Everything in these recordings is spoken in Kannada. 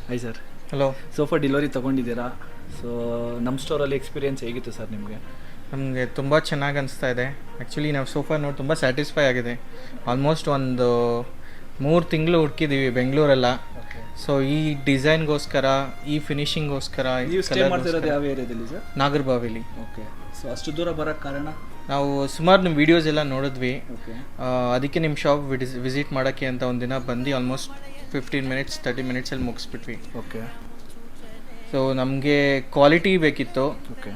Hi sir. Hello. Sofa delivery ತೊಗೊಂಡಿದ್ದೀರಾ? ಸೊ ನಮ್ಮ ಸ್ಟೋರಲ್ಲಿ ಎಕ್ಸ್ಪೀರಿಯೆನ್ಸ್ ಹೇಗಿತ್ತು ಸರ್ ನಿಮಗೆ? ನಮಗೆ ತುಂಬ ಚೆನ್ನಾಗಿ ಅನಿಸ್ತಾ ಇದೆ. ಆ್ಯಕ್ಚುಲಿ ನಾವು ಸೋಫಾ ನೋಡಿ ತುಂಬ ಸ್ಯಾಟಿಸ್ಫೈ ಆಗಿದೆ. ಆಲ್ಮೋಸ್ಟ್ ಒಂದು 3 ತಿಂಗಳು ಹುಡುಕಿದ್ದೀವಿ ಬೆಂಗಳೂರೆಲ್ಲ. ಸೊ ಈ ಡಿಸೈನ್ಗೋಸ್ಕರ, ಈ ಫಿನಿಶಿಂಗೋಸ್ಕರ. ನೀವು ಸ್ಟೇ ಮಾಡ್ತಿರೋದು ಯಾವ ಏರಿಯಾದಲ್ಲಿ ಸರ್? ನಾಗರಬಾವಿಲಿ. ಓಕೆ. ಸೊ ಅಷ್ಟು ದೂರ ಬರೋಕ್ಕೆ ಕಾರಣ? ನಾವು ಸುಮಾರು ನಿಮ್ಮ ವೀಡಿಯೋಸ್ ಎಲ್ಲ ನೋಡಿದ್ವಿ. ಓಕೆ. ಅದಕ್ಕೆ ನಿಮ್ಮ ಶಾಪ್ ವಿಸಿಟ್ ಮಾಡೋಕ್ಕೆ ಅಂತ ಒಂದಿನ ಬಂದು ಆಲ್ಮೋಸ್ಟ್ 15 ಮಿನಿಟ್ಸ್ 30 ಮಿನಿಟ್ಸಲ್ಲಿ ಮುಗಿಸ್ಬಿಟ್ವಿ. ಓಕೆ. ಸೊ ನಮಗೆ ಕ್ವಾಲಿಟಿ ಬೇಕಿತ್ತು, ಓಕೆ,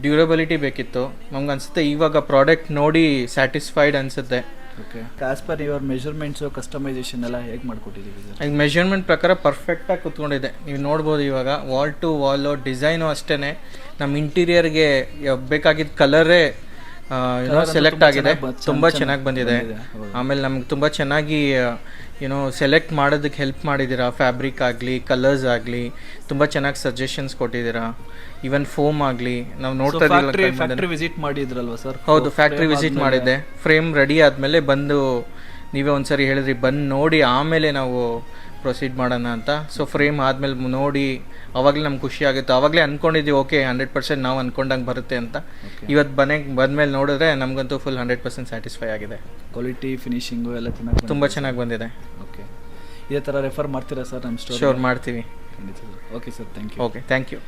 ಡ್ಯೂರಬಿಲಿಟಿ ಬೇಕಿತ್ತು. ನಮ್ಗೆ ಅನಿಸುತ್ತೆ ಇವಾಗ ಪ್ರಾಡಕ್ಟ್ ನೋಡಿ ಸ್ಯಾಟಿಸ್ಫೈಡ್ ಅನಿಸುತ್ತೆ. Okay. As per your measurements, customisation ಎಲ್ಲ ಹೇಗೆ ಮಾಡ್ಕೊಟ್ಟಿದ್ದೀವಿ ಸರ್? ಈಗ ಮೆಷರ್ಮೆಂಟ್ ಪ್ರಕಾರ ಪರ್ಫೆಕ್ಟಾಗಿ ಕೂತ್ಕೊಂಡಿದೆ. ನೀವು ನೋಡ್ಬೋದು ಇವಾಗ ವಾಲ್ ಟು ವಾಲು ಡಿಸೈನು ಅಷ್ಟೇ. ನಮ್ಮ ಇಂಟೀರಿಯರ್ಗೆ ಬೇಕಾಗಿದ್ದ ಕಲರೇ ಸೆಲೆಕ್ಟ್ ಆಗಿದೆ. ತುಂಬ ಚೆನ್ನಾಗಿ ಬಂದಿದೆ. ಆಮೇಲೆ ನಮ್ಗೆ ತುಂಬ ಚೆನ್ನಾಗಿ ಸೆಲೆಕ್ಟ್ ಮಾಡೋದಕ್ಕೆ ಹೆಲ್ಪ್ ಮಾಡಿದ್ದೀರಾ. ಫ್ಯಾಬ್ರಿಕ್ ಆಗಲಿ, ಕಲರ್ಸ್ ಆಗಲಿ ತುಂಬ ಚೆನ್ನಾಗಿ ಸಜೆಷನ್ಸ್ ಕೊಟ್ಟಿದ್ದೀರಾ. ಈವನ್ ಫೋಮ್ ಆಗಲಿ ನಾವು ನೋಡ್ತಾ ಇದ್ದೀವಿ. ಫ್ಯಾಕ್ಟ್ರಿ ವಿಸಿಟ್ ಮಾಡಿದ್ರಲ್ವ ಸರ್? ಹೌದು, ಫ್ಯಾಕ್ಟ್ರಿ ವಿಸಿಟ್ ಮಾಡಿದ್ದೆ. ಫ್ರೇಮ್ ರೆಡಿ ಆದಮೇಲೆ ಬಂದು ನೀವೇ ಒಂದ್ಸರಿ ಹೇಳಿದ್ರಿ ಬಂದು ನೋಡಿ ಆಮೇಲೆ ನಾವು ಪ್ರೊಸೀಡ್ ಮಾಡೋಣ ಅಂತ. ಸೊ ಫ್ರೇಮ್ ಆದಮೇಲೆ ನೋಡಿ ಆವಾಗಲೇ ನಮ್ಗೆ ಖುಷಿ ಆಗುತ್ತೆ. ಆವಾಗಲೇ ಅಂದ್ಕೊಂಡಿದ್ದೀವಿ ಓಕೆ 100% ನಾವು ಅಂದ್ಕೊಂಡಂಗೆ ಬರುತ್ತೆ ಅಂತ. ಇವತ್ತು ಬಂದಮೇಲೆ ನೋಡಿದ್ರೆ ನಮಗಂತೂ ಫುಲ್ 100% ಸ್ಯಾಟಿಸ್ಫೈ ಆಗಿದೆ. ಕ್ವಾಲಿಟಿ, ಫಿನಿಶಿಂಗು ಎಲ್ಲ ಚೆನ್ನಾಗಿ ತುಂಬ ಚೆನ್ನಾಗಿ ಬಂದಿದೆ. ಓಕೆ. ಇದೇ ಥರ ರೆಫರ್ ಮಾಡ್ತೀರಾ ಸರ್ ನಮ್ಮ ಸ್ಟೋರ್? ಶೋರ್ ಮಾಡ್ತೀವಿ. Okay sir, thank you. Okay, thank you.